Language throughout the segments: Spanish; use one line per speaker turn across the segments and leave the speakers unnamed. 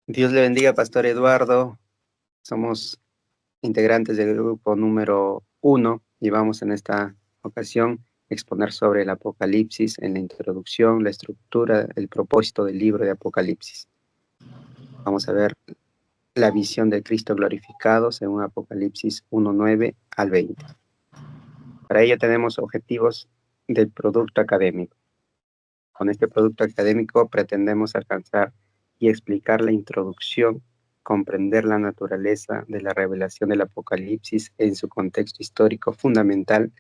Dios le bendiga, Pastor Eduardo. Somos integrantes del grupo número 1 y vamos en esta ocasión a exponer sobre el Apocalipsis en la introducción, la estructura, el propósito del libro de Apocalipsis. Vamos a ver la visión del Cristo glorificado según Apocalipsis 1:9 al 20. Para ello tenemos objetivos del producto académico. Con este producto académico pretendemos alcanzar y explicar la introducción, comprender la naturaleza de la revelación del Apocalipsis en su contexto histórico fundamental,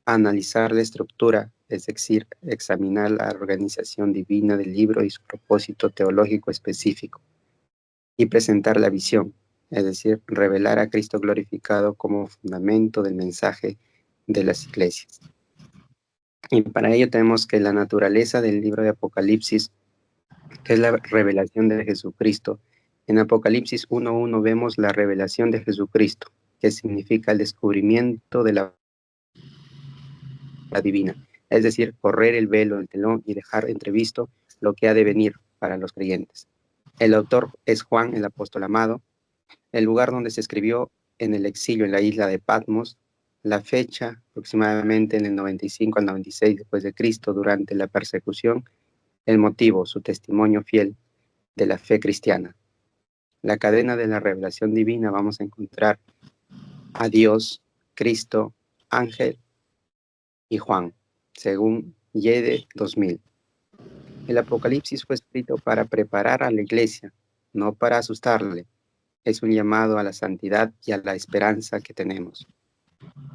analizar la estructura, es decir, examinar la organización divina del libro y su propósito teológico específico, y presentar la visión, es decir, revelar a Cristo glorificado como fundamento del mensaje de las iglesias. Y para ello tenemos que la naturaleza del libro de Apocalipsis, que es la revelación de Jesucristo. En Apocalipsis 1:1 vemos la revelación de Jesucristo, que significa el descubrimiento de la divina, es decir, correr el velo, el telón y dejar entrevisto lo que ha de venir para los creyentes. El autor es Juan, el apóstol amado. El lugar donde se escribió, en el exilio en la isla de Patmos. La fecha, aproximadamente en el 95 al 96 después de Cristo, durante la persecución. El motivo, su testimonio fiel de la fe cristiana. La cadena de la revelación divina vamos a encontrar a Dios, Cristo, ángel y Juan, según Yede 2000. El Apocalipsis fue escrito para preparar a la iglesia, no para asustarle. Es un llamado a la santidad y a la esperanza que tenemos.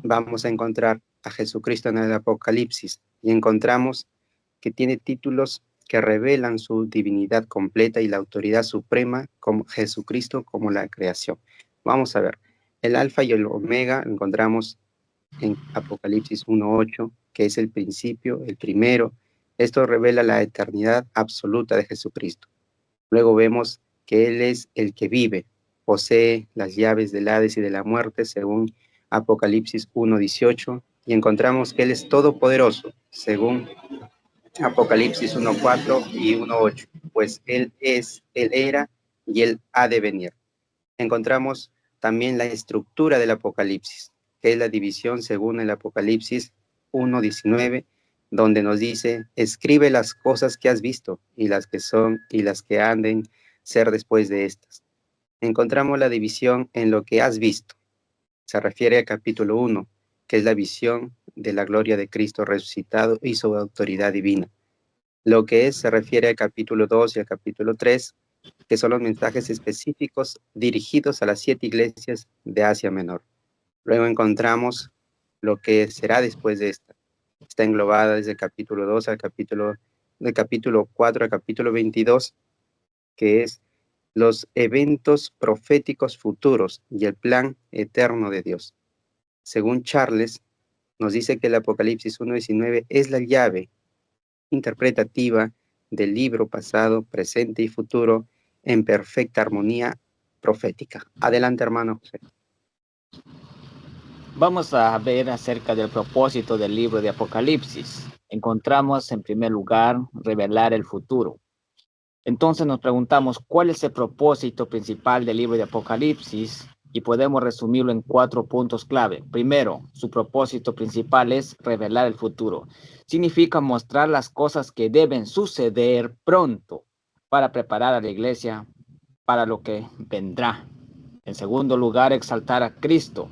Vamos a encontrar a Jesucristo en el Apocalipsis y encontramos que tiene títulos que revelan su divinidad completa y la autoridad suprema como Jesucristo como la creación. Vamos a ver, el alfa y el omega encontramos en Apocalipsis 1:8, que es el principio, el primero. Esto revela la eternidad absoluta de Jesucristo. Luego vemos que Él es el que vive, posee las llaves del Hades y de la muerte, según Apocalipsis 1:18, y encontramos que Él es todopoderoso, según Apocalipsis 1:4 y 1:8, pues Él es, Él era y Él ha de venir. Encontramos también la estructura del Apocalipsis, que es la división según el Apocalipsis 1:19, donde nos dice, escribe las cosas que has visto y las que son y las que han de ser después de estas. Encontramos la división en lo que has visto. Se refiere al capítulo 1, que es la visión de la gloria de Cristo resucitado y su autoridad divina. Lo que es se refiere al capítulo 2 y al capítulo 3, que son los mensajes específicos dirigidos a las 7 iglesias de Asia Menor. Luego encontramos lo que será después de esta. Está englobada desde el capítulo 2 del capítulo 4 al capítulo 22, que es los eventos proféticos futuros y el plan eterno de Dios. Según Charles, nos dice que el Apocalipsis 1:19 es la llave interpretativa del libro pasado, presente y futuro en perfecta armonía profética. Adelante, hermano José.
Vamos a ver acerca del propósito del libro de Apocalipsis. Encontramos en primer lugar revelar el futuro. Entonces nos preguntamos cuál es el propósito principal del libro de Apocalipsis y podemos resumirlo en 4 puntos clave. Primero, su propósito principal es revelar el futuro. Significa mostrar las cosas que deben suceder pronto para preparar a la iglesia para lo que vendrá. En segundo lugar, exaltar a Cristo.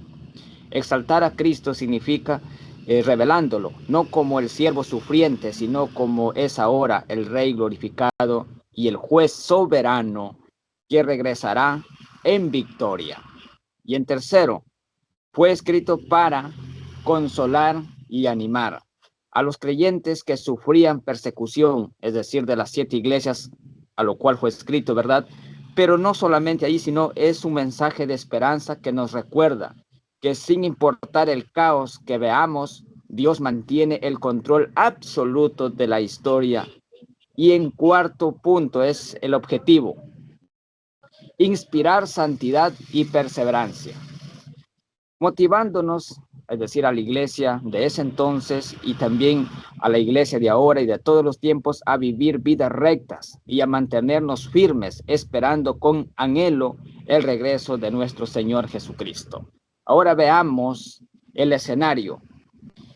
Exaltar a Cristo significa revelándolo, no como el siervo sufriente, sino como es ahora el Rey glorificado y el juez soberano que regresará en victoria. Y en tercero, fue escrito para consolar y animar a los creyentes que sufrían persecución, es decir, de las 7 iglesias a lo cual fue escrito, ¿verdad? Pero no solamente ahí, sino es un mensaje de esperanza que nos recuerda que sin importar el caos que veamos, Dios mantiene el control absoluto de la historia. Y en cuarto punto es el objetivo: inspirar santidad y perseverancia, motivándonos es decir, a la iglesia de ese entonces y también a la iglesia de ahora y de todos los tiempos, a vivir vidas rectas y a mantenernos firmes, esperando con anhelo el regreso de nuestro Señor Jesucristo. Ahora veamos el escenario.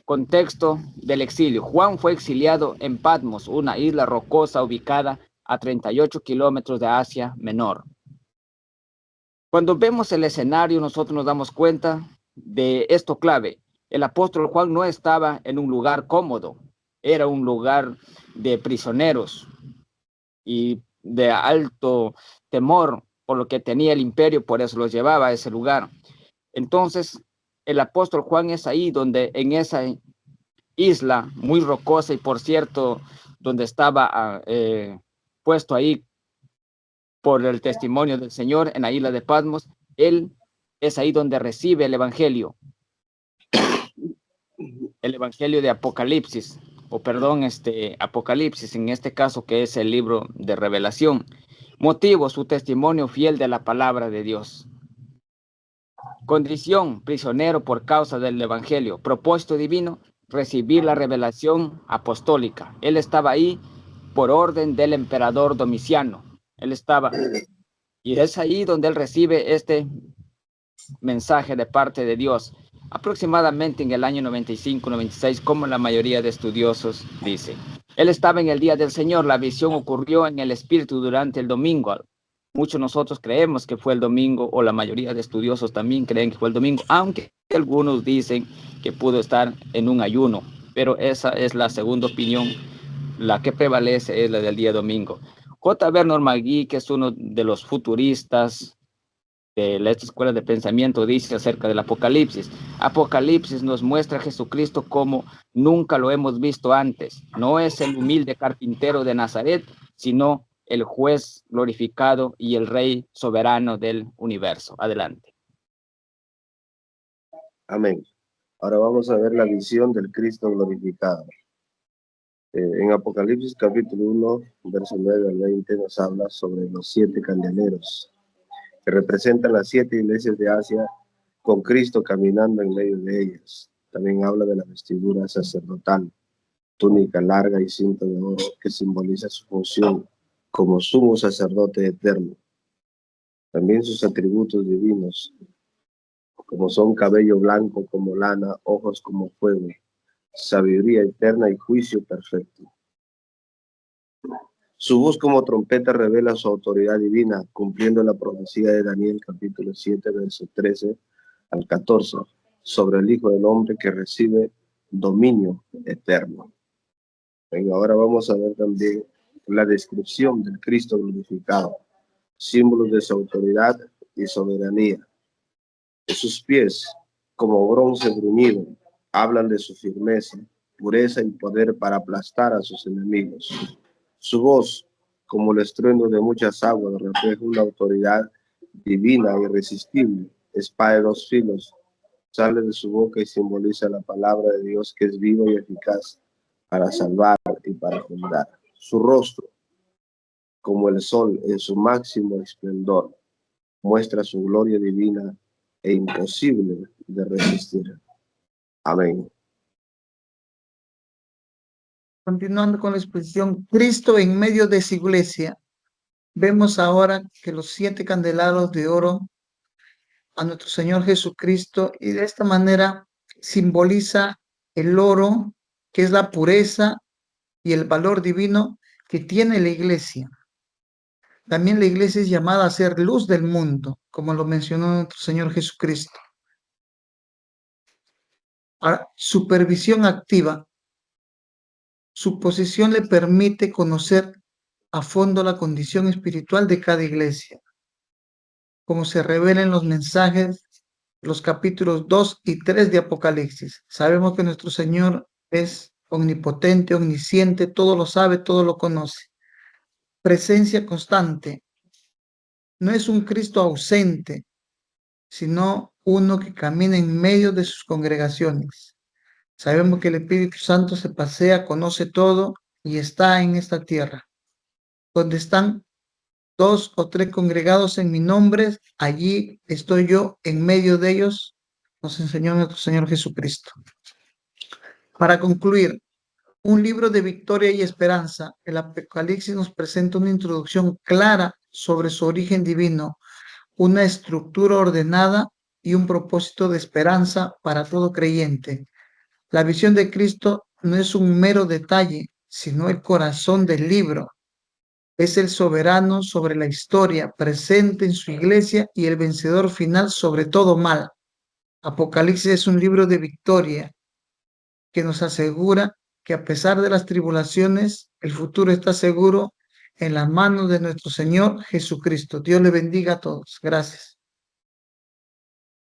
Contexto del exilio. Juan fue exiliado en Patmos, una isla rocosa ubicada a 38 kilómetros de Asia Menor. Cuando vemos el escenario, nosotros nos damos cuenta de esto clave. El apóstol Juan no estaba en un lugar cómodo, era un lugar de prisioneros y de alto temor por lo que tenía el imperio, por eso los llevaba a ese lugar. Entonces, el apóstol Juan es ahí donde en esa isla muy rocosa y por cierto, donde estaba puesto ahí por el testimonio del Señor en la isla de Patmos, él es ahí donde recibe el evangelio de Apocalipsis, o perdón, Apocalipsis, en este caso que es el libro de Revelación. Motivo, su testimonio fiel de la palabra de Dios. Condición, prisionero por causa del evangelio. Propósito divino, recibir la revelación apostólica. Él estaba ahí por orden del emperador Domiciano. Él estaba, y es ahí donde él recibe este mensaje de parte de Dios, aproximadamente en el año 95-96, como la mayoría de estudiosos dicen. Él estaba en el día del Señor, la visión ocurrió en el Espíritu durante el domingo. Muchos nosotros creemos que fue el domingo, o la mayoría de estudiosos también creen que fue el domingo, aunque algunos dicen que pudo estar en un ayuno, pero esa es la segunda opinión, la que prevalece es la del día domingo. J. Vernon McGee, que es uno de los futuristas de esta escuela de pensamiento, dice acerca del Apocalipsis. Apocalipsis nos muestra a Jesucristo como nunca lo hemos visto antes. No es el humilde carpintero de Nazaret, sino el juez glorificado y el rey soberano del universo. Adelante.
Amén. Ahora vamos a ver la visión del Cristo glorificado. En Apocalipsis capítulo 1, verso 9 al 20 nos habla sobre los 7 candeleros que representan las 7 iglesias de Asia con Cristo caminando en medio de ellas. También habla de la vestidura sacerdotal, túnica larga y cinto de oro que simboliza su función como sumo sacerdote eterno. También sus atributos divinos, como son cabello blanco como lana, ojos como fuego, sabiduría eterna y juicio perfecto. Su voz como trompeta revela su autoridad divina, cumpliendo la profecía de Daniel capítulo 7, verso 13 al 14, sobre el Hijo del Hombre que recibe dominio eterno. Bien, ahora vamos a ver también la descripción del Cristo glorificado, símbolos de su autoridad y soberanía. De sus pies, como bronce bruñido, hablan de su firmeza, pureza y poder para aplastar a sus enemigos. Su voz, como el estruendo de muchas aguas, refleja una autoridad divina e irresistible. Espada de 2 filos, sale de su boca y simboliza la palabra de Dios que es viva y eficaz para salvar y para juzgar. Su rostro, como el sol en su máximo esplendor, muestra su gloria divina e imposible de resistir. Amén.
Continuando con la exposición, Cristo en medio de su iglesia, vemos ahora que los 7 candelabros de oro a nuestro Señor Jesucristo, y de esta manera simboliza el oro, que es la pureza y el valor divino que tiene la iglesia. También la iglesia es llamada a ser luz del mundo, como lo mencionó nuestro Señor Jesucristo. Ahora, supervisión activa. Su posición le permite conocer a fondo la condición espiritual de cada iglesia, como se revela en los mensajes, los capítulos 2 y 3 de Apocalipsis. Sabemos que nuestro Señor es omnipotente, omnisciente, todo lo sabe, todo lo conoce. Presencia constante. No es un Cristo ausente, sino uno que camina en medio de sus congregaciones. Sabemos que el Espíritu Santo se pasea, conoce todo y está en esta tierra. Donde están 2 o 3 congregados en mi nombre, allí estoy yo en medio de ellos, nos enseñó nuestro Señor Jesucristo. Para concluir, un libro de victoria y esperanza, el Apocalipsis nos presenta una introducción clara sobre su origen divino, una estructura ordenada y un propósito de esperanza para todo creyente. La visión de Cristo no es un mero detalle, sino el corazón del libro. Es el soberano sobre la historia, presente en su iglesia y el vencedor final sobre todo mal. Apocalipsis es un libro de victoria que nos asegura que a pesar de las tribulaciones, el futuro está seguro en las manos de nuestro Señor Jesucristo. Dios le bendiga a todos. Gracias.